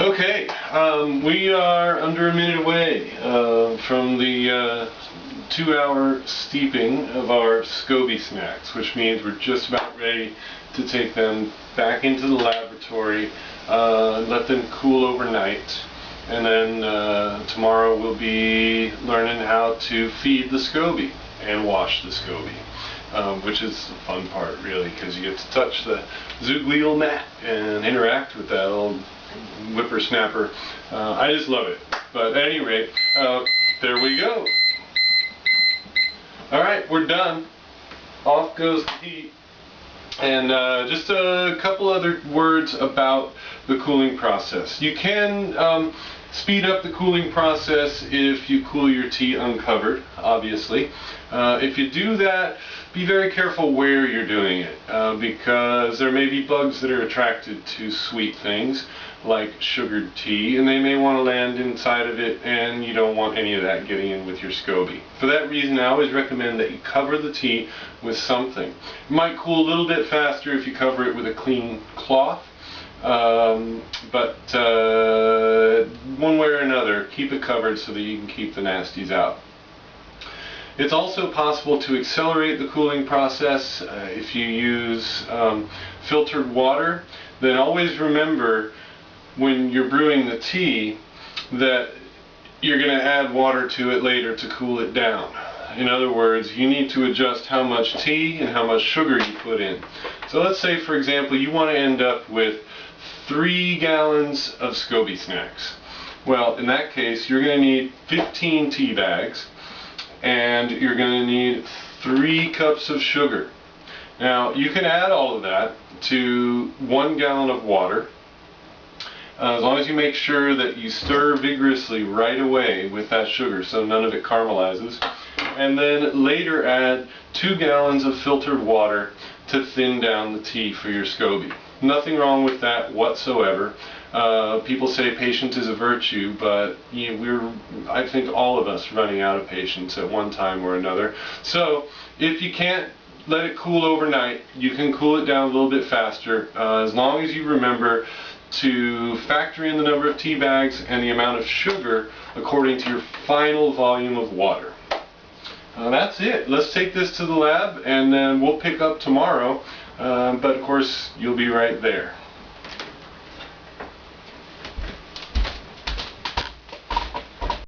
Okay, we are under a minute away from the 2-hour steeping of our SCOBY snacks, which means we're just about ready to take them back into the laboratory and let them cool overnight. And then tomorrow we'll be learning how to feed the SCOBY and wash the SCOBY, which is the fun part, really, because you get to touch the zooglial mat and interact with that old whippersnapper. I just love it. But at any rate, there we go. Alright, we're done. Off goes the heat. And just a couple other words about the cooling process. You can speed up the cooling process if you cool your tea uncovered, obviously. If you do that, be very careful where you're doing it, because there may be bugs that are attracted to sweet things like sugared tea, and they may want to land inside of it, and you don't want any of that getting in with your SCOBY. For that reason, I always recommend that you cover the tea with something. It might cool a little bit faster if you cover it with a clean cloth, but one way or another, keep it covered so that you can keep the nasties out. It's also possible to accelerate the cooling process if you use filtered water. Then always remember, when you're brewing the tea, that you're going to add water to it later to cool it down. In other words, you need to adjust how much tea and how much sugar you put in. So let's say, for example, you want to end up with 3 gallons of SCOBY snacks. Well, in that case, you're going to need 15 tea bags, and you're going to need 3 cups of sugar. Now, you can add all of that to 1 gallon of water, as long as you make sure that you stir vigorously right away with that sugar so none of it caramelizes. And then later add 2 gallons of filtered water to thin down the tea for your SCOBY. Nothing wrong with that whatsoever. People say patience is a virtue, but I think all of us running out of patience at one time or another. So if you can't let it cool overnight, you can cool it down a little bit faster, as long as you remember to factor in the number of tea bags and the amount of sugar according to your final volume of water. That's it. Let's take this to the lab, and then we'll pick up tomorrow, but of course you'll be right there.